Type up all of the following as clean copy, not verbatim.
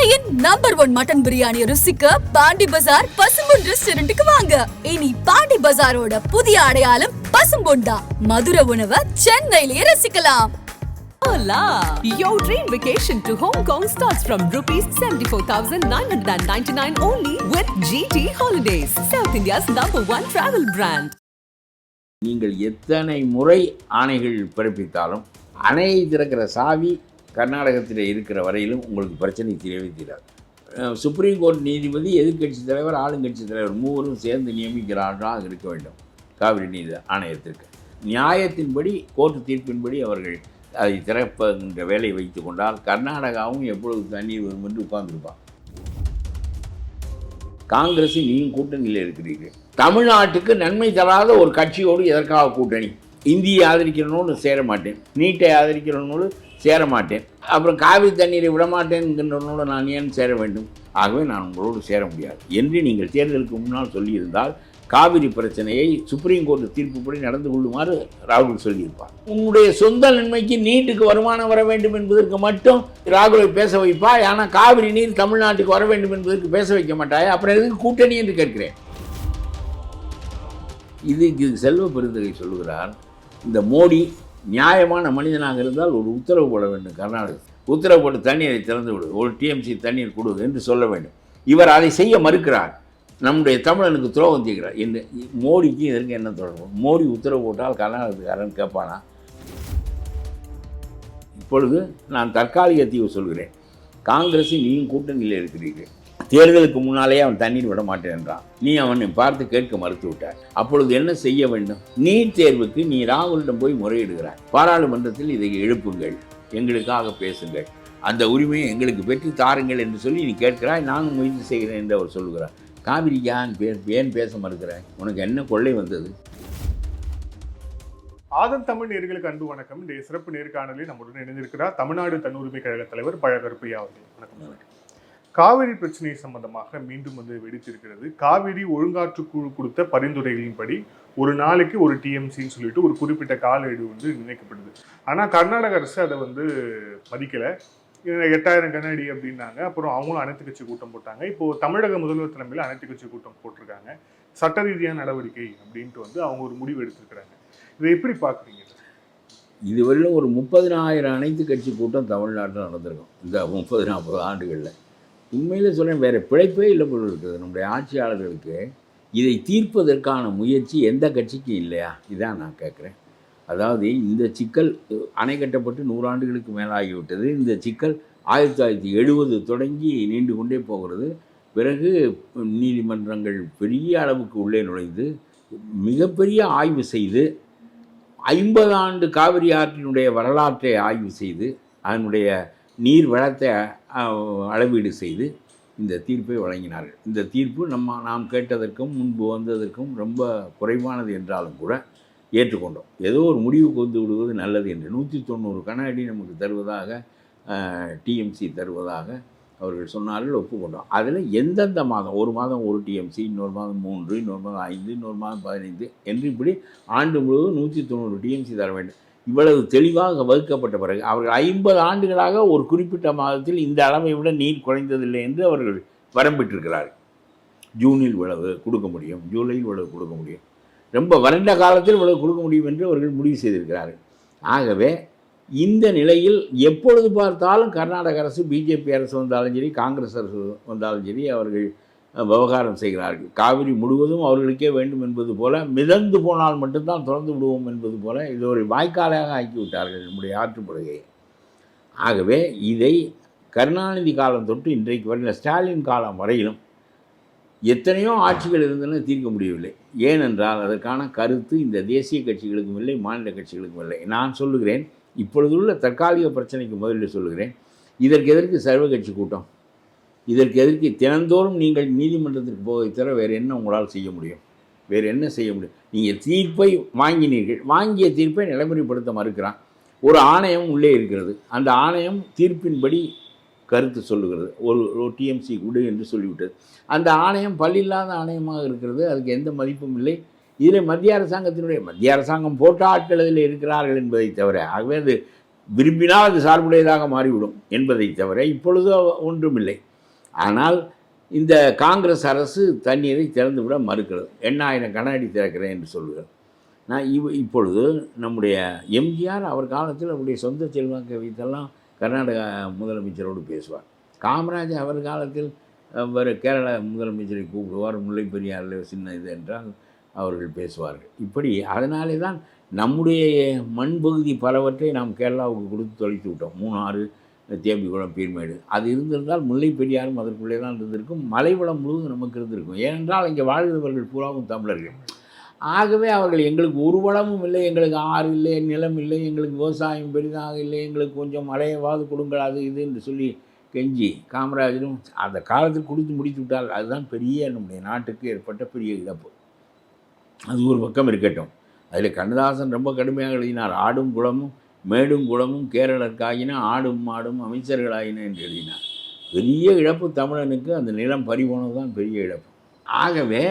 சென்னையின் number 1 mutton biryani ருசிக்க பாண்டி பஜார் பசும்பொன் ரெஸ்டாரண்ட்டுக்கு வாங்க. இனி பாண்டி பஜாரோட புதிய அடையாளம் பசும்பொன் தான். மதுரை உணவை சென்னையிலேயே ரசிக்கலாம். Hola! Your dream vacation to Hong Kong starts from rupees 74,999 only with GT Holidays, South India's #1 travel brand. நீங்கள் எத்தனை முறை ஆணைகள் பிறப்பித்தாலும் அணையை திறக்கிற சாவி கர்நாடகத்தில் இருக்கிற வரையிலும் உங்களுக்கு பிரச்சனை தீரவே தீராது. சுப்ரீம் கோர்ட் நீதிபதி, எதிர்க்கட்சி தலைவர், ஆளுங்கட்சி தலைவர் மூவரும் சேர்ந்து நியமிக்கிறார்களாக இருக்க வேண்டும் காவிரி நீதி ஆணையத்திற்கு. நியாயத்தின்படி கோர்ட்டு தீர்ப்பின்படி அவர்கள் அதை திறப்பென்ற வேலையை வைத்து கொண்டால் கர்நாடகாவும் எப்பொழுது தண்ணீர் வரும் என்று உட்கார்ந்துருப்பான். காங்கிரஸில் நீங்கள் கூட்டணியில் இருக்கிறீர்கள். தமிழ்நாட்டுக்கு நன்மை தராத ஒரு கட்சியோடு எதற்காக கூட்டணி? இந்தியை ஆதரிக்கிறனோடு சேர மாட்டேன், நீட்டை ஆதரிக்கிறனோடு சேர மாட்டேன், அப்புறம் காவிரி தண்ணீரை விடமாட்டேன்கின்றனோடு நான் ஏன் சேர வேண்டும்? ஆகவே நான் உங்களோடு சேர முடியாது என்று நீங்கள் தேர்தலுக்கு முன்னால் சொல்லியிருந்தால் காவிரி பிரச்சனையை சுப்ரீம் கோர்ட் தீர்ப்புப்படி நடந்து கொள்ளுமாறு ராகுல் சொல்லியிருப்பார். உன்னுடைய சொந்த நன்மைக்கு நீட்டுக்கு வருமானம் வர வேண்டும் என்பதற்கு மட்டும் ராகுலை பேச வைப்பா, ஆனால் காவிரி நீர் தமிழ்நாட்டுக்கு வர வேண்டும் என்பதற்கு பேச வைக்க மாட்டாயா? அப்புறம் எதுக்கு கூட்டணி என்று கேட்கிறேன். இதுக்கு செல்வ பெருந்தகை சொல்லுகிறார், இந்த மோடி நியாயமான மனிதனாக இருந்தால் ஒரு உத்தரவு போட வேண்டும். கர்நாடகத்தில் உத்தரவு போட்டு தண்ணீரை திறந்து விடு, ஒரு டிஎம்சி தண்ணீர் கொடு என்று சொல்ல வேண்டும். இவர் அதை செய்ய மறுக்கிறார். நம்முடைய தமிழனுக்கு துரோகம் செய்கிறார் என்று. மோடிக்கு இதற்கு என்ன தொடர்பு? மோடி உத்தரவு போட்டால் கர்நாடகத்துக்காரன் கேட்பானா? இப்பொழுது நான் தற்காலிக தீர்வு சொல்கிறேன். காங்கிரஸில் நீயும் கூட்டணியில் இருக்கிறீர்கள். தேர்தலுக்கு முன்னாலேயே அவன் தண்ணீர் விட மாட்டேன் என்றான். நீ அவனை பார்த்து கேட்க மறுத்து விட்டார். அப்பொழுது என்ன செய்ய வேண்டும்? நீட் தேர்வுக்கு நீ ராகுலிடம் போய் முறையிடுகிறாய். பாராளுமன்றத்தில் இதை எழுப்புங்கள், எங்களுக்காக பேசுங்கள், அந்த உரிமையை எங்களுக்கு பெற்று தாருங்கள் என்று சொல்லி நீ கேட்கிறாய். நானும் முயற்சி செய்கிறேன் என்று அவர் சொல்லுகிறார். காவிரி ஏன் பேச மறுக்கிறாய்? உனக்கு என்ன கொள்ளை வந்தது? ஆதன் தமிழ் நேயர்களுக்கு அன்பு வணக்கம். இந்த சிறப்பு நேர்காணலில் நம்முடன் இணைந்திருக்கிறார் தமிழ்நாடு தன்னுரிமை கழக தலைவர் பழகருப்பையா அவர்கள். வணக்கம். காவிரி பிரச்சனை சம்பந்தமாக மீண்டும் வெடித்திருக்கிறது. காவிரி ஒழுங்காற்று குழு கொடுத்த பரிந்துரைகளின்படி ஒரு நாளைக்கு ஒரு டிஎம்சின்னு சொல்லிட்டு ஒரு குறிப்பிட்ட கால எடு நிர்ணயிக்கப்படுது. ஆனால் கர்நாடக அரசு அதை மதிக்கலை. 8000 கனஅடி அப்படின்னாங்க. அப்புறம் அவங்களும் அனைத்து கட்சி கூட்டம் போட்டாங்க. இப்போது தமிழக முதல்வர் தலைமையில் அனைத்து கட்சி கூட்டம் போட்டிருக்காங்க. சட்ட ரீதியான நடவடிக்கை அப்படின்ட்டு அவங்க ஒரு முடிவு எடுத்திருக்கிறாங்க. இதை எப்படி பார்க்குறீங்க? இதுவரையிலும் ஒரு 30,000 அனைத்து கட்சி கூட்டம் தமிழ்நாட்டில் நடந்திருக்கும் இந்த 30-40 ஆண்டுகளில். உண்மையில் சொல்கிறேன், வேறு பிழைப்பே இல்லை போல இருக்குது நம்முடைய ஆட்சியாளர்களுக்கு. இதை தீர்ப்பதற்கான முயற்சி எந்த கட்சிக்கும் இல்லையா? இதான் நான் கேட்குறேன். அதாவது இந்த சிக்கல் அணை கட்டப்பட்டு 100 ஆண்டுகளுக்கு மேலாகிவிட்டது. இந்த சிக்கல் 1970 தொடங்கி நீண்டு கொண்டே போகிறது. பிறகு நீதிமன்றங்கள் பெரிய அளவுக்கு உள்ளே நுழைந்து மிகப்பெரிய ஆய்வு செய்து 50 ஆண்டு காவிரி ஆற்றினுடைய வரலாற்றை ஆய்வு செய்து அதனுடைய நீர் வளத்தை அளவீடு செய்து இந்த தீர்ப்பை வழங்கினார்கள். இந்த தீர்ப்பு நாம் கேட்டதற்கும் முன்பு வந்ததற்கும் ரொம்ப குறைவானது என்றாலும் கூட ஏற்றுக்கொண்டோம். ஏதோ ஒரு முடிவுக்கு விடுவது நல்லது என்று 190 கனஅடி நமக்கு தருவதாக டிஎம்சி தருவதாக அவர்கள் சொன்னார்கள், ஒப்புக்கொண்டோம். அதில் எந்தெந்த மாதம், ஒரு மாதம் 1 டிஎம்சி, இன்னொரு மாதம் 3, இன்னொரு மாதம் 5, இன்னொரு மாதம் 15 என்று இப்படி ஆண்டு முழுவதும் 190 டிஎம்சி தர வேண்டும். இவ்வளவு தெளிவாக வகுக்கப்பட்ட பிறகு அவர்கள் 50 ஆண்டுகளாக ஒரு குறிப்பிட்ட மாதத்தில் இந்த அளவை விட நீர் குறைந்ததில்லை என்று அவர்கள் வரம்பிட்டிருக்கிறார்கள். ஜூனில் இவ்வளவு கொடுக்க முடியும், ஜூலையில் இவ்வளவு கொடுக்க முடியும், ரொம்ப வறண்ட காலத்தில் இவ்வளவு கொடுக்க முடியும் என்று அவர்கள் முடிவு செய்திருக்கிறார்கள். ஆகவே இந்த நிலையில் எப்பொழுது பார்த்தாலும் கர்நாடக அரசு, பிஜேபி அரசு வந்தாலும் சரி, காங்கிரஸ் அரசு வந்தாலும் சரி, அவர்கள் விவகாரம் செய்கிறார்கள். காவிரி முழுவதும் அவர்களுக்கே வேண்டும் என்பது போல, மிதந்து போனால் மட்டும்தான் திறந்து விடுவோம் என்பது போல இது ஒரு வாய்க்காலாக ஆக்கிவிட்டார்கள் நம்முடைய ஆற்றுப்படுகையை. ஆகவே இதை கருணாநிதி காலம் தொட்டு இன்றைக்கு வரையில், ஸ்டாலின் காலம் வரையிலும் எத்தனையோ ஆட்சிகள் இருந்தன, தீர்க்க முடியவில்லை. ஏனென்றால் அதற்கான கருத்து இந்த தேசிய கட்சிகளுக்கும் இல்லை, மாநில கட்சிகளுக்கும் இல்லை. நான் சொல்லுகிறேன், இப்பொழுதுள்ள தற்காலிக பிரச்சனைக்கு முதலில் சொல்லுகிறேன், இதற்கு எதற்கு சர்வ கட்சி கூட்டம்? இதற்கு எதற்கு தினந்தோறும் நீங்கள் நீதிமன்றத்திற்கு போவதை தவிர வேறு என்ன உங்களால் செய்ய முடியும்? வேறு என்ன செய்ய முடியும்? நீங்கள் தீர்ப்பை வாங்கினீர்கள், வாங்கிய தீர்ப்பை நடைமுறைப்படுத்த மறுக்கிறான். ஒரு ஆணையம் உள்ளே இருக்கிறது, அந்த ஆணையம் தீர்ப்பின்படி கருத்து சொல்லுகிறது. ஒரு டிஎம்சி கொடு என்று சொல்லிவிட்டது. அந்த ஆணையம் பல்லில்லாத ஆணையமாக இருக்கிறது, அதுக்கு எந்த மதிப்பும் இல்லை. இதில் மத்திய அரசாங்கம் போட்ட ஆட்கள் இதில் இருக்கிறார்கள் என்பதை தவிர, ஆகவே அது விரும்பினால் அது சார்புடையதாக மாறிவிடும் என்பதை தவிர இப்பொழுது ஒன்றுமில்லை. ஆனால் இந்த காங்கிரஸ் அரசு தண்ணீரை திறந்து விட மறுக்கிறது. 8000 கன அடி திறக்கிறேன் என்று சொல்லுகிறது. நான் இப்பொழுது நம்முடைய எம்ஜிஆர் அவர் காலத்தில் அவருடைய சொந்த செல்வாக்கை வைத்தெல்லாம் கர்நாடக முதலமைச்சரோடு பேசுவார். காமராஜர் அவர் காலத்தில் வேறு கேரள முதலமைச்சரை கூப்பிடுவார். முல்லை பெரியாரில் சின்ன இது என்றால் அவர்கள் பேசுவார்கள். இப்படி அதனாலே தான் நம்முடைய மண் பகுதி பலவற்றை நாம் கேரளாவுக்கு கொடுத்து தொலைத்து விட்டோம். மூணாறு, தேம்பிக்குளம், பீர்மேடு அது இருந்திருந்தால் முல்லை பெரியாரும் அதற்குள்ளே தான் இருந்திருக்கும். மலைவளம் முழுவதும் நமக்கு இருந்திருக்கும். ஏனென்றால் இங்கே வாழ்கிறவர்கள் பூராவும் தமிழர்கள். ஆகவே அவர்கள் எங்களுக்கு ஒரு வளமும் இல்லை, எங்களுக்கு ஆறு இல்லை, நிலம் இல்லை, எங்களுக்கு விவசாயம் பெரிதாக இல்லை, எங்களுக்கு கொஞ்சம் மழையவாது கொடுங்கள் அது இது என்று சொல்லி கெஞ்சி காமராஜரும் அந்த காலத்தில் கொடுத்து முடித்து விட்டால் அதுதான் பெரிய நம்முடைய நாட்டுக்கு ஏற்பட்ட பெரிய இழப்பு. அது ஒரு பக்கம் இருக்கட்டும். அதில் கண்ணதாசன் ரொம்ப கடுமையாக எழுதினார். ஆடும் குளமும் மேடும் குளமும் கேரளர்க்காயின, ஆடும் மாடும் அமைச்சர்களாயின என்று எழுதினார். பெரிய இழப்பு தமிழனுக்கு. அந்த நிலம் பறிபோனது தான் பெரிய இழப்பு. ஆகவே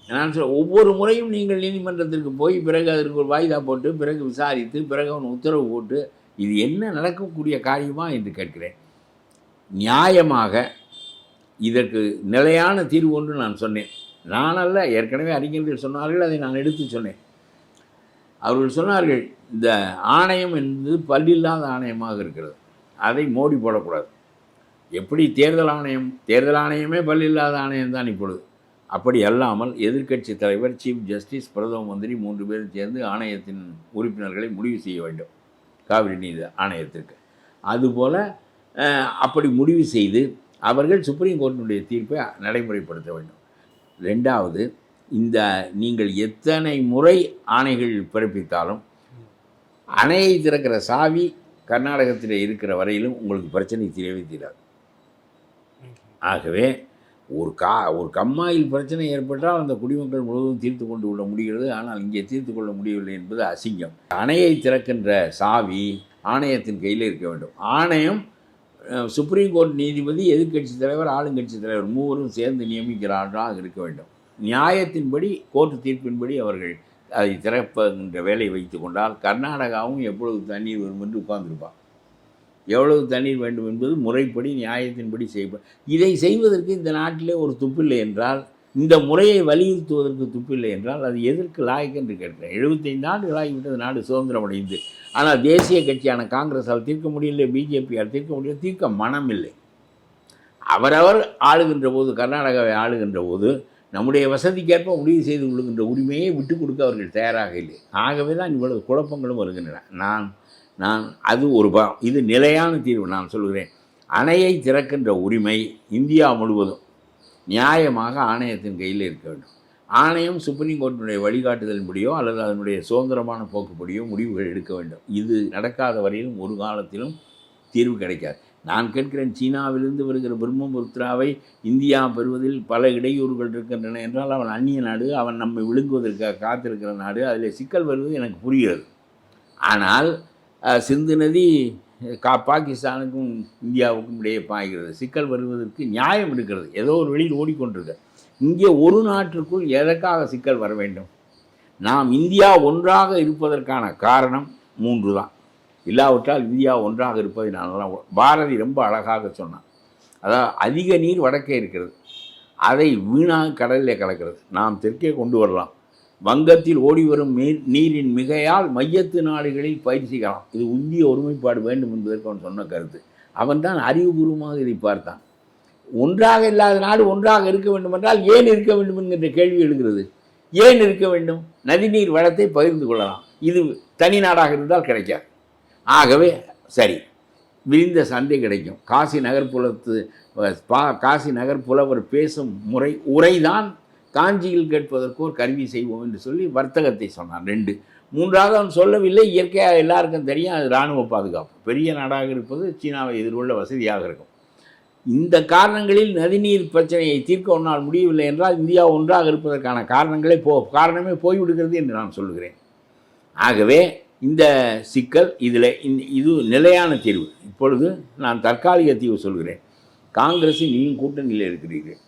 நான் ஒவ்வொரு முறையும் நீங்கள் நீதிமன்றத்திற்கு போய் பிறகு அதற்கு ஒரு வாய்தா போட்டு பிறகு விசாரித்து பிறகு அவன் உத்தரவு போட்டு இது என்ன நடக்கக்கூடிய காரியமா என்று கேட்கிறேன். நியாயமாக இதற்கு நிலையான தீர்வு ஒன்று நான் சொன்னேன். நானல்ல, ஏற்கனவே அறிஞர்கள் சொன்னார்கள், அதை நான் எடுத்து சொன்னேன். அவர்கள் சொன்னார்கள் இந்த ஆணையம் என்பது பல்லில்லாத ஆணையமாக இருக்கிறது, அதை மோடி போடக்கூடாது. எப்படி தேர்தல் ஆணையமே பல்லில்லாத ஆணையம் தான் இப்பொழுது. அப்படி அல்லாமல் எதிர்க்கட்சி தலைவர், சீஃப் ஜஸ்டிஸ், பிரதம மந்திரி 3 பேரும் சேர்ந்து ஆணையத்தின் உறுப்பினர்களை முடிவு செய்ய வேண்டும் காவிரி நீர் ஆணையத்திற்கு. அதுபோல் அப்படி முடிவு செய்து அவர்கள் சுப்ரீம் கோர்ட்டினுடைய தீர்ப்பை நடைமுறைப்படுத்த வேண்டும். 2வது, இந்த நீங்கள் எத்தனை முறை ஆணைகள் பிறப்பித்தாலும் அணையை திறக்கிற சாவி கர்நாடகத்தில் இருக்கிற வரையிலும் உங்களுக்கு பிரச்சனை தீரவே தீராது. ஆகவே ஒரு கம்மாயில் பிரச்சனை ஏற்பட்டால் அந்த குடிமக்கள் முழுவதும் தீர்த்து கொண்டு கொள்ள முடிகிறது. ஆனால் இங்கே தீர்த்து கொள்ள முடியவில்லை என்பது அசிங்கம். அணையை திறக்கின்ற சாவி ஆணையத்தின் கையில் இருக்க வேண்டும். ஆணையம் சுப்ரீம் கோர்ட் நீதிபதி, எதிர்க்கட்சி தலைவர், ஆளுங்கட்சி தலைவர் 3வரும் சேர்ந்து நியமிக்கிறார்களாக இருக்க வேண்டும். நியாயத்தின்படி கோர்ட்டு தீர்ப்பின்படி அவர்கள் அதை திறப்புகின்ற வேலையை வைத்து கொண்டால் கர்நாடகாவும் எப்பொழுது தண்ணீர் வரும் என்று உட்கார்ந்துருப்பான். எவ்வளவு தண்ணீர் வேண்டும் என்பது முறைப்படி நியாயத்தின்படி செய்வார். இதை செய்வதற்கு இந்த நாட்டிலே ஒரு துப்பில்லை என்றால், இந்த முறையை வலியுறுத்துவதற்கு துப்பில்லை என்றால் அது எதற்கு லாய்க்கு என்று கேட்கிறேன். 75 ஆண்டுகள் ஆகிவிட்டது நாடு சுதந்திரம் அடைந்து. ஆனால் தேசிய கட்சியான காங்கிரஸால் தீர்க்க முடியலை, பிஜேபியால் தீர்க்க முடியல, தீர்க்க மனம் இல்லை. அவரவர் ஆளுகின்ற போது, கர்நாடகாவை ஆளுகின்ற போது நம்முடைய வசதிக்கேற்ப முடிவு செய்து கொள்கின்ற உரிமையை விட்டுக் கொடுக்க அவர்கள் தயாராக இல்லை. ஆகவே தான் இவ்வளவு குழப்பங்களும் வருகின்றன. நான் அது இது நிலையான தீர்வு. நான் சொல்கிறேன், அணையை திறக்கின்ற உரிமை இந்தியா முழுவதும் நியாயமாக ஆணையத்தின் கையில் இருக்க வேண்டும். ஆணையம் சுப்ரீம் கோர்ட்டினுடைய வழிகாட்டுதலின்படியோ அல்லது அதனுடைய சுதந்திரமான போக்குப்படியோ முடிவுகள் எடுக்க வேண்டும். இது நடக்காத வரையிலும் ஒரு காலத்திலும் தீர்வு கிடைக்காது. நான் கேட்கிறேன், சீனாவிலிருந்து வருகிற பிரம்மபுத்திராவை இந்தியா பெறுவதில் பல இடையூறுகள் இருக்கின்றன என்றால் அவன் அந்நிய நாடு, அவன் நம்மை விழுங்குவதற்காக காத்திருக்கிற நாடு, அதில் சிக்கல் வருவது எனக்கு புரிகிறது. ஆனால் சிந்து நதி பாகிஸ்தானுக்கும் இந்தியாவுக்கும் இடையே பாய்கிறது. சிக்கல் வருவதற்கு நியாயம் இருக்கிறது. ஏதோ ஒரு வெளியில் ஓடிக்கொண்டிருக்கு. இங்கே ஒரு நாட்டிற்குள் எதற்காக சிக்கல் வர வேண்டும்? நாம் இந்தியா ஒன்றாக இருப்பதற்கான காரணம் 3 தான். இல்லாவிட்டால் இந்தியா ஒன்றாக இருப்பதை நான் பாரதி ரொம்ப அழகாக சொன்னான். அதாவது அதிக நீர் வடக்கே இருக்கிறது, அதை வீணாக கடலில் கலக்கிறது. நாம் தெற்கே கொண்டு வரலாம். வங்கத்தில் ஓடி வரும் நீரின் மிகையால் மையத்து நாடுகளில் பயிர் செய்யலாம். இது இந்திய ஒருமைப்பாடு வேண்டும் என்பதற்கு அவன் சொன்ன கருத்து. அவன் தான் அறிவுபூர்வமாக இதை பார்த்தான். ஒன்றாக இல்லாத நாடு ஒன்றாக இருக்க வேண்டும் என்றால் ஏன் இருக்க வேண்டும் என்கின்ற கேள்வி எழுகிறது. ஏன் இருக்க வேண்டும்? நதிநீர் வளத்தை பகிர்ந்து கொள்ளலாம். இது தனி நாடாக இருந்தால் கிடைக்காது. ஆகவே சரி, விரிந்த சந்தை கிடைக்கும். காசி நகர்ப்புலவர் பேசும் உரைதான் காஞ்சியில் கேட்பதற்கு ஒரு கருவி செய்வோம் என்று சொல்லி வர்த்தகத்தை சொன்னான். 2. 3வது அவன் சொல்லவில்லை, இயற்கையாக எல்லாருக்கும் தெரியும், அது இராணுவ பாதுகாப்பு. பெரிய நாடாக இருப்பது சீனாவை எதிர்கொள்ள வசதியாக இருக்கும். இந்த காரணங்களில் நதிநீர் பிரச்சனையை தீர்க்க ஒன்றால் முடியவில்லை என்றால் இந்தியா ஒன்றாக இருப்பதற்கான காரணமே போய்விடுகிறது என்று நான் சொல்லுகிறேன். ஆகவே இந்த சிக்கல் இது நிலையான தீர்வு. இப்பொழுது நான் தற்காலிக தீர்வு சொல்கிறேன். காங்கிரஸை நீயும் கூட்டணியில் இருக்கிறீர்கள்.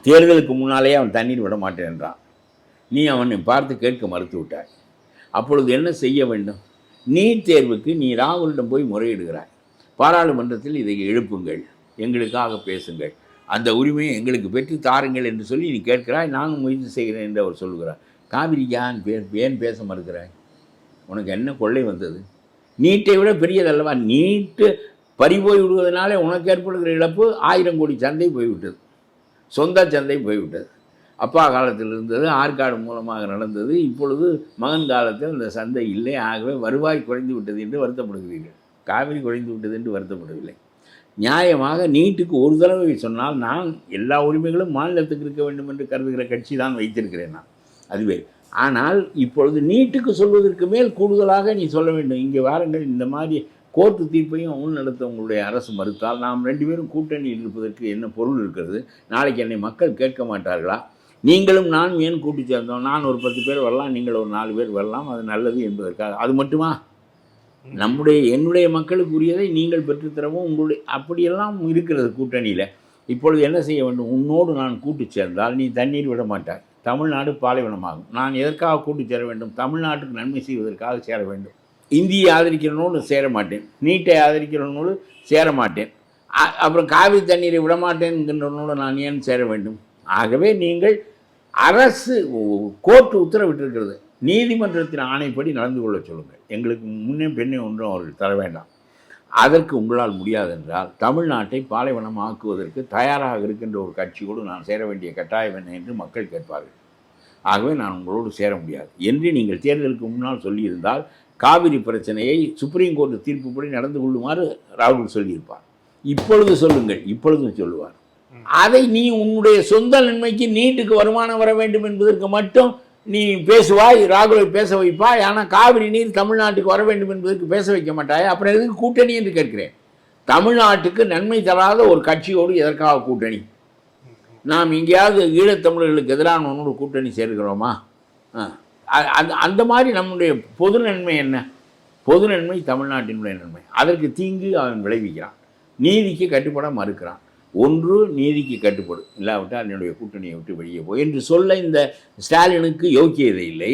தேர்தலுக்கு முன்னாலே அவன் தண்ணீர் விட மாட்டேன் என்றான். நீ அவனை பார்த்து கேட்க மறுத்து விட்டாய். அப்பொழுது என்ன செய்ய வேண்டும்? நீட் தேர்வுக்கு நீ ராகுலிடம் போய் முறையிடுகிறாய். பாராளுமன்றத்தில் இதை எழுப்புங்கள், எங்களுக்காக பேசுங்கள். அந்த உரிமையை எங்களுக்கு பெற்று தாருங்கள் என்று சொல்லி நீ கேட்கிறாய், நானும் முயற்சி செய்கிறேன் என்று அவர் சொல்கிறார். காவிரிக்கு ஏன் பேச மறுக்கிறாய்? உனக்கு என்ன கொள்ளை வந்தது? நீட்டை விட பெரியதல்லவா? நீட்டு பறிபோய் விடுவதனாலே உனக்கு ஏற்படுகிற இழப்பு 1000 கோடி சந்தை போய்விட்டது, சொந்த சந்தை போய்விட்டது. அப்பா காலத்தில் இருந்தது, ஆற்காடு மூலமாக நடந்தது. இப்பொழுது மகன் காலத்தில் அந்த சந்தை இல்லை. ஆகவே வருவாய் குறைந்து விட்டது என்று வருத்தப்படுகிறீர்கள். காவிரி குறைந்து விட்டது என்று வருத்தப்படவில்லை. நியாயமாக நீட்டுக்கு ஒரு தடவை சொன்னால், நான் எல்லா உரிமைகளும் மாநிலத்துக்கு இருக்க வேண்டும் என்று கருதுகிற கட்சி தான் வைத்திருக்கிறேன் நான், அதுவே. ஆனால் இப்பொழுது நீட்டுக்கு சொல்வதற்கு மேல் கூடுதலாக நீ சொல்ல வேண்டும். இங்கே வாருங்கள், இந்த மாதிரி கோர்ட்டு தீர்ப்பையும் உள்நடத்த உங்களுடைய அரசு மறுத்தால் நாம் 2 பேரும் கூட்டணியில் இருப்பதற்கு என்ன பொருள் இருக்கிறது? நாளைக்கு என்னை மக்கள் கேட்க மாட்டார்களா? நீங்களும் நானும் ஏன் கூட்டி சேர்ந்தோம்? நான் ஒரு 10 பேர் வரலாம், நீங்கள் ஒரு 4 பேர் வரலாம், அது நல்லது என்பதற்காக. அது மட்டுமா? என்னுடைய மக்களுக்கு உரியதை நீங்கள் பெற்றுத்தரவும் உங்களுடைய அப்படியெல்லாம் இருக்கிறது கூட்டணியில். இப்பொழுது என்ன செய்ய வேண்டும்? உன்னோடு நான் கூட்டி சேர்ந்தால் நீ தண்ணீர் விட மாட்டாய், தமிழ்நாடு பாலைவனமாகும். நான் எதற்காக கூட்டி சேர வேண்டும்? தமிழ்நாட்டுக்கு நன்மை செய்வதற்காக சேர வேண்டும். இந்தியை ஆதரிக்கிறனோடு சேர மாட்டேன், நீட்டை ஆதரிக்கிறனோடு சேர மாட்டேன், அப்புறம் காவிரி தண்ணீரை விடமாட்டேன் என்கின்றனோடு நான் ஏன் சேர வேண்டும்? ஆகவே நீங்கள் அரசு கோர்ட்டு உத்தரவிட்டிருக்கிறது, நீதிமன்றத்தின் ஆணைப்படி நடந்து கொள்ள சொல்லுங்கள். எங்களுக்கு முன்னே பெண்ணை ஒன்றும் அவர்கள் தர வேண்டாம். அதற்கு உங்களால் முடியாது என்றால் தமிழ்நாட்டை பாலைவனம் ஆக்குவதற்கு தயாராக இருக்கின்ற ஒரு கட்சியோடு நான் சேர வேண்டிய கட்டாயம் என்ன என்று மக்கள் கேட்பார்கள். ஆகவே நான் உங்களோடு சேர முடியாது என்று நீங்கள் தேர்தலுக்கு முன்னால் சொல்லியிருந்தால் காவிரி பிரச்சனையை சுப்ரீம் கோர்ட்டு தீர்ப்புப்படி நடந்து கொள்ளுமாறு ராகுல் சொல்லியிருப்பார். இப்பொழுது சொல்லுங்கள், இப்பொழுதும் சொல்லுவார். அதை நீ உன்னுடைய சொந்த நன்மைக்கு நீட்டுக்கு வருமானம் வர வேண்டும் என்பதற்கு மட்டும் நீ பேசுவாய், ராகுலை பேச வைப்பாய். ஆனால் காவிரி நீர் தமிழ்நாட்டுக்கு வர வேண்டும் என்பதற்கு பேச வைக்க மாட்டாய். அப்புறம் எதுக்கு கூட்டணி என்று கேட்கிறேன்? தமிழ்நாட்டுக்கு நன்மை தராத ஒரு கட்சியோடு எதற்காக கூட்டணி? நாம் எங்கேயாவது ஈழத்தமிழர்களுக்கு எதிரான ஒன்று கூட்டணி சேர்க்கிறோமா? அந்த மாதிரி நம்முடைய பொது நன்மை என்ன? பொது நன்மை தமிழ்நாட்டினுடைய நன்மை. அதற்கு தீங்கு அவன் விளைவிக்கிறான், நீதிக்கு கட்டுப்பட மறுக்கிறான். ஒன்று நீதிக்கு கட்டுப்படு, இல்லாவிட்டால் என்னுடைய கூட்டணியை விட்டு வெளியே போய் என்று சொல்ல இந்த ஸ்டாலினுக்கு யோக்கியதை இல்லை.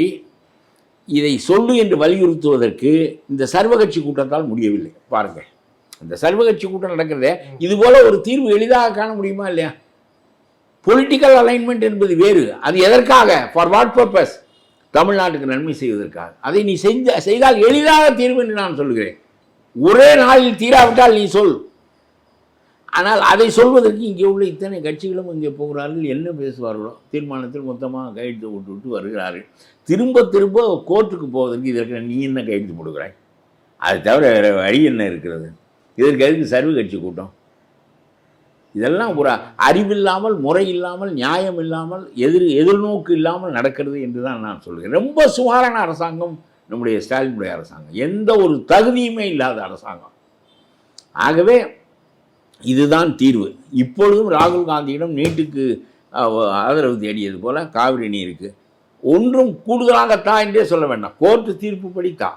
இதை சொல்லு என்று வலியுறுத்துவதற்கு இந்த சர்வகட்சி கூட்டத்தால் முடியவில்லை. பாருங்கள், இந்த சர்வகட்சி கூட்டம் நடக்கிறதே, இதுபோல் ஒரு தீர்வு எளிதாக காண முடியுமா இல்லையா? பொலிட்டிக்கல் அலைன்மெண்ட் என்பது வேறு. அது எதற்காக? For what purpose? தமிழ்நாட்டுக்கு நன்மை செய்வதற்காக. அதை நீ செய்தால் எளிதாக தீர்வு என்று நான் சொல்கிறேன். ஒரே நாளில் தீராவிட்டால் நீ சொல். ஆனால் அதை சொல்வதற்கு இங்கே உள்ள இத்தனை கட்சிகளும் இங்கே போகிறார்கள். என்ன பேசுவார்களோ தீர்மானத்தில் மொத்தமாக கையெழுத்து விட்டு வருகிறார்கள். திரும்ப திரும்ப கோர்ட்டுக்கு போவதற்கு இதற்கு நீ என்ன கையெழுத்து போடுகிறாய்? அதை தவிர வேறு வழி என்ன இருக்கிறது? இதற்கு எதுக்கு சர்வ கட்சி கூட்டம்? இதெல்லாம் ஒரு அறிவில்லாமல், முறை இல்லாமல், நியாயம் இல்லாமல், எதிர்நோக்கு இல்லாமல் நடக்கிறது என்று தான் நான் சொல்கிறேன். ரொம்ப சுமாரான அரசாங்கம் நம்முடைய ஸ்டாலினுடைய அரசாங்கம், எந்த ஒரு தகுதியுமே இல்லாத அரசாங்கம். ஆகவே இதுதான் தீர்வு. இப்பொழுதும் ராகுல் காந்தியிடம் நீட்டுக்கு ஆதரவு தேடியது போல் காவிரி நீருக்கு ஒன்றும் கூடுதலாகத்தா என்றே சொல்ல வேண்டாம், கோர்ட்டு தீர்ப்புப்படி தா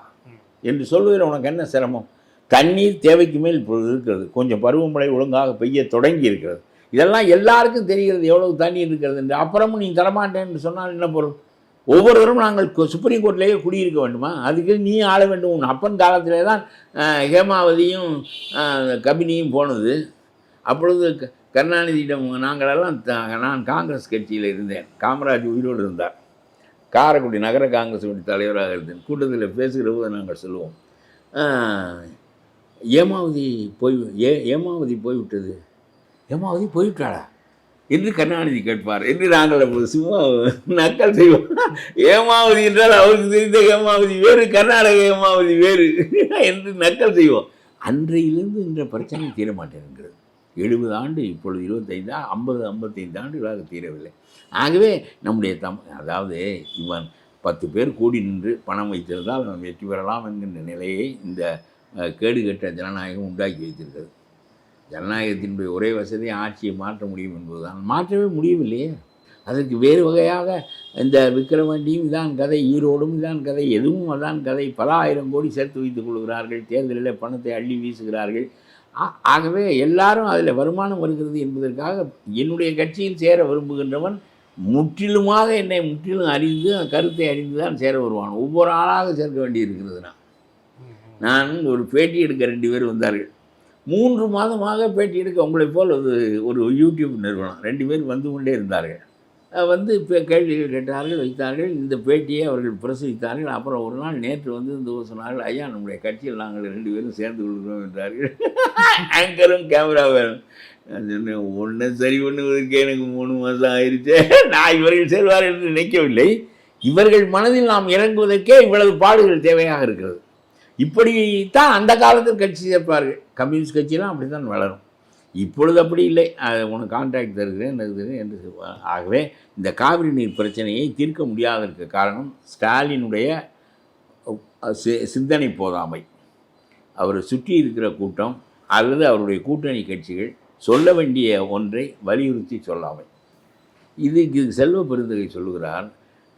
என்று சொல்வதில் உனக்கு என்ன சிரமம்? தண்ணீர் தேவைக்கு மேல் இப்பொழுது இருக்கிறது, கொஞ்சம் பருவமழை ஒழுங்காக பெய்ய தொடங்கி இருக்கிறது. இதெல்லாம் எல்லாருக்கும் தெரிகிறது எவ்வளவு தண்ணீர் இருக்கிறது என்று. அப்புறமும் நீ தரமாட்டேன் என்று சொன்னால் என்ன பொருள்? ஒவ்வொருவரும் நாங்கள் சுப்ரீம் கோர்ட்லேயே குடியிருக்க வேண்டுமா? அதுக்கு நீ ஆள வேண்டும். உன் அப்பன் காலத்திலே தான் ஹேமாவதியும் கபினியும் போனது. அப்பொழுது கருணாநிதியிடம் நாங்களெல்லாம், நான் காங்கிரஸ் கட்சியில் இருந்தேன், காமராஜ் உயிரோடு இருந்தார், காரைக்குடி நகர காங்கிரஸ் கட்சி தலைவராக இருந்தேன். கூட்டத்தில் பேசுகிற போது நாங்கள் சொல்லுவோம், ஏமாவதி போய்விட்டது, ஏமாவதி போய்விட்டாளா என்று கருணாநிதி கேட்பார் என்று நாங்கள் சும்மா நக்கல் செய்வோம். ஏமாவதி என்றால் அவருக்கு தெரிந்த ஏமாவதி வேறு, கர்நாடக ஏமாவதி வேறு என்று நக்கல் செய்வோம். அன்றையிலிருந்து இந்த பிரச்சனை தீர மாட்டேங்கிறது. 70 ஆண்டு, இப்பொழுது 25, 55 ஆண்டுகளாக தீரவில்லை. ஆகவே நம்முடைய அதாவது இவன் 10 பேர் கூடி நின்று பணம் வைத்திருந்தால் அவன் வெற்றி பெறலாம் என்கின்ற நிலையை இந்த கேடுகட்ட ஜனநாயகம் உண்டாக்கி வைத்திருக்கிறது. ஜனநாயகத்தினுடைய ஒரே வசதி ஆட்சியை மாற்ற முடியும் என்பதுதான். மாற்றவே முடியவில்லையே. அதற்கு வேறு வகையாக இந்த விக்கிரவாண்டியும் இதான் கதை, ஈரோடும் இதான் கதை, எதுவும் அதான் கதை. பல ஆயிரம் கோடி சேர்த்து வைத்துக் கொள்கிறார்கள், தேர்தலில் பணத்தை அள்ளி வீசுகிறார்கள். ஆகவே எல்லாரும் அதில் வருமானம் வருகிறது என்பதற்காக என்னுடைய கட்சியில் சேர விரும்புகின்றவன் முற்றிலுமாக என்னை முற்றிலும் அறிந்து கருத்தை அறிந்து தான் சேர வருவான். ஒவ்வொரு ஆளாக சேர்க்க வேண்டியிருக்கிறது. நான் ஒரு பேட்டி எடுக்க 2 பேர் வந்தார்கள். 3 மாதமாக பேட்டி எடுக்க உங்களைப் போல் ஒரு யூடியூப் நிறுவனம் 2 பேர் வந்து கொண்டே இருந்தார்கள். வந்து இப்போ கேள்விகள் கேட்டார்கள், வைத்தார்கள். இந்த பேட்டியை அவர்கள் பிரசவித்தார்கள். அப்புறம் ஒரு நாள் நேற்று வந்து இந்த சொன்னார்கள், ஐயா நம்முடைய கட்சியில் நாங்கள் 2 பேரும் சேர்ந்து கொள்கிறோம் என்றார்கள். ஆங்கரும் கேமரா வேணும். நான் சொன்னேன், ஒன்று சரி பண்ணுவதற்கு எனக்கு 3 மாதம் ஆயிடுச்சு. நான் இவர்கள் சேர்வார்கள் என்று நினைக்கவில்லை. இவர்கள் மனதில் நாம் இறங்குவதற்கே இவ்வளவு பாடுகள் தேவையாக இருக்கிறது. இப்படித்தான் அந்த காலத்தில் கட்சி சேர்ப்பார்கள். கம்யூனிஸ்ட் கட்சியெல்லாம் அப்படி தான் வளரும். இப்பொழுது அப்படி இல்லை. உனக்கு கான்ட்ராக்ட் தருகிறேன் என்று சொல்லுவார். ஆகவே இந்த காவிரி நீர் பிரச்சனையை தீர்க்க முடியாததற்கு காரணம் ஸ்டாலினுடைய சிந்தனை போதாமை, அவர் சுற்றி இருக்கிற கூட்டம் அல்லது அவருடைய கூட்டணி கட்சிகள் சொல்ல வேண்டிய ஒன்றை வலியுறுத்தி சொல்லாமை. இது செல்வ பெருந்தகை சொல்லுகிறார்,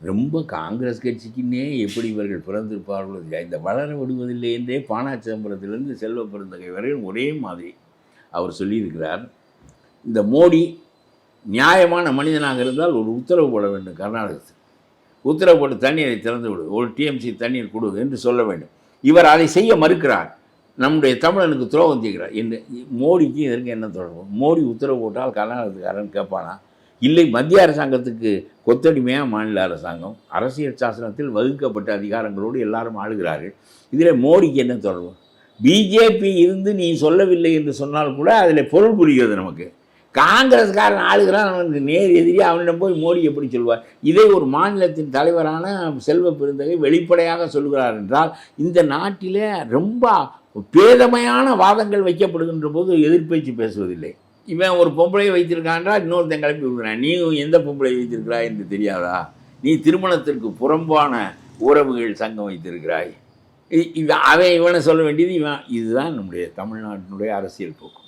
ரொம்ப காங்கிரஸ் கட்சிக்குன்னே எப்படி இவர்கள் பிறந்திருப்பார்களோ, இந்த வளர விடுவதில்லை என்றே பானா சிதம்பரத்திலிருந்து செல்வ பெருந்தகை வரையும் ஒரே மாதிரி அவர் சொல்லியிருக்கிறார். இந்த மோடி நியாயமான மனிதனாக இருந்தால் ஒரு உத்தரவு போட வேண்டும். கர்நாடகத்தில் உத்தரவு போட்டு தண்ணீரை திறந்து விடு, ஒரு டிஎம்சி தண்ணீர் கொடு என்று சொல்ல வேண்டும். இவர் அதை செய்ய மறுக்கிறார். நம்முடைய தமிழனுக்கு துரோகம் செய்கிறார் என்று. மோடிக்கு இதற்கு என்ன தொடர்பு? மோடி உத்தரவு போட்டால் கர்நாடகத்துக்காரன் கேட்பானா? இல்லை, மத்திய அரசாங்கத்துக்கு கொத்தடிமையாக மாநில அரசாங்கம் அரசியல் சாசனத்தில் வகுக்கப்பட்ட அதிகாரங்களோடு எல்லாரும் ஆளுகிறார்கள். இதில் மோடிக்கு என்ன தொடர்பு? பிஜேபி இருந்து நீ சொல்லவில்லை என்று சொன்னால் கூட அதில் பொருள் புரிகிறது நமக்கு. காங்கிரஸ்காரன் ஆளுகிறான், அவனுக்கு நேர் எதிரி, அவனிடம் போய் மோடி எப்படி சொல்வார்? இதை ஒரு மாநிலத்தின் தலைவரான செல்வ பெருந்தகை வெளிப்படையாக சொல்கிறார் என்றால், இந்த நாட்டிலே ரொம்ப பேதமையான வாதங்கள் வைக்கப்படுகின்ற போது எதிர்ப்பேச்சு பேசுவதில்லை. இவன் ஒரு பொம்பளை வைத்திருக்கான்றால் இன்னொருத்தன் கிளப்பி விடுறான், நீ எந்த பொம்பளை வைத்திருக்கிறாய் என்று தெரியாதா? நீ திருமணத்திற்கு புறம்பான உறவுகள் சங்கம் வைத்திருக்கிறாய். அவன் இவனை சொல்ல வேண்டியது இவன். இதுதான் நம்முடைய தமிழ்நாட்டினுடைய அரசியல் போக்கு.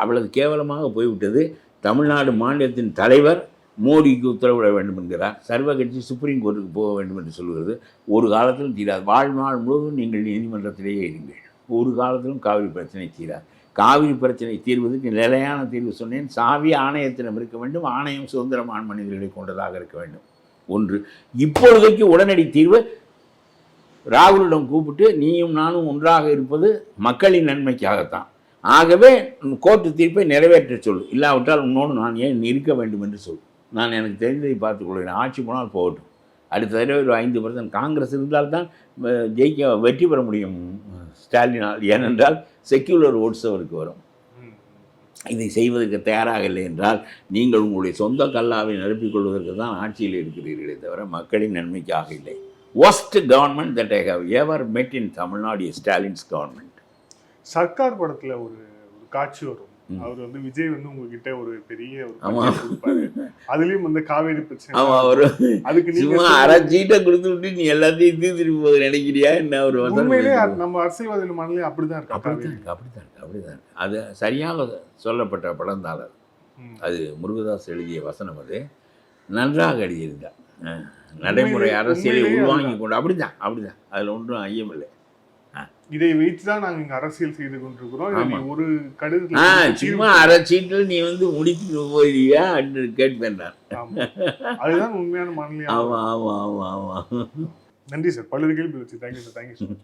அவ்வளவு கேவலமாக போய்விட்டது. தமிழ்நாடு மாநிலத்தின் தலைவர் மோடிக்கு உத்தரவிட வேண்டும் என்கிறார். சர்வ கட்சி சுப்ரீம் கோர்ட்டுக்கு போக வேண்டும் என்று சொல்கிறது. ஒரு காலத்திலும் தீராது. வாழ்நாள் முழுவதும் நீங்கள் நீதிமன்றத்திலேயே இருங்கள். ஒரு காலத்திலும் காவிரி பிரச்சனை தீராது. காவிரி பிரச்சனை தீர்வதற்கு நிலையான தீர்வு சொன்னேன். சாவி ஆணையத்திடம் இருக்க வேண்டும். ஆணையம் சுதந்திரமான மனிதர்களை கொண்டதாக இருக்க வேண்டும். ஒன்று. இப்பொழுதைக்கு உடனடி தீர்வு ராகுலிடம் கூப்பிட்டு நீயும் நானும் ஒன்றாக இருப்பது மக்களின் நன்மைக்காகத்தான். ஆகவே கோர்ட்டு தீர்ப்பை நிறைவேற்ற சொல்லு, இல்லாவிட்டால் உன்னோடு நான் ஏன் இருக்க வேண்டும் என்று சொல். நான் எனக்கு தெரிந்ததை பார்த்துக்கொள்கிறேன். ஆட்சி போனால் போகட்டும். அடுத்த தடவை ஒரு 5% காங்கிரஸ் இருந்தால்தான் வெற்றி பெற முடியும் ஸ்டாலினால். ஏனென்றால் செக்யூலர் ஓட்ஸ் அவருக்கு வரும். இதை செய்வதற்கு தயாராக இல்லை என்றால் நீங்கள் உங்களுடைய சொந்த கல்லாவை நிரப்பிக்கொள்வதற்கு தான் ஆட்சியில் இருக்கிறீர்களே தவிர மக்களின் நன்மைக்காக இல்லை. worst government that I have ever met in Tamil Nadu is Stalin's government. Sarkar படத்துல ஒரு காட்சி வரும். அவர் வந்து விஜய் வந்து உங்ககிட்ட ஒரு பெரிய ஒரு கொடுப்பாரு. அதுலயும் வந்து காவேரி பிரச்சனை அதுக்கு சும்மா அரைச்சீட்டை கொடுத்து விட்டு நீ எல்லாத்தையும் தீர்த்துட்டு போக நினைக்கிறியா என்ன? ஒரு உண்மையிலே நம்ம அரசியல்வாதிகள் மனநிலை அப்படிதான் இருக்கு. அப்படிதான். அது சரியாக சொல்லப்பட்ட படம் தான் அது. முருகதாஸ் எழுதிய வசனம் அது. நன்றாக எழுதியிருந்தார். நடைமுறை அரசியலை உள்வாங்கி கொண்டு அப்படிதான். அதில் ஒன்றும் ஐயமில்லை. இதை வைத்துதான் நாங்க இங்க அரசியல் செய்து கொண்டிருக்கிறோம். ஒரு கடிதத்துல சும்மா அரைச்சீட்டில் நீ வந்து முடித்து போயிடுவியா என்று கேட்பேன். அதுதான் உண்மையான மனநிலை. ஆமா. நன்றி சார். பல்வேறு கேள்வி வச்சு தேங்க்யூ சார்.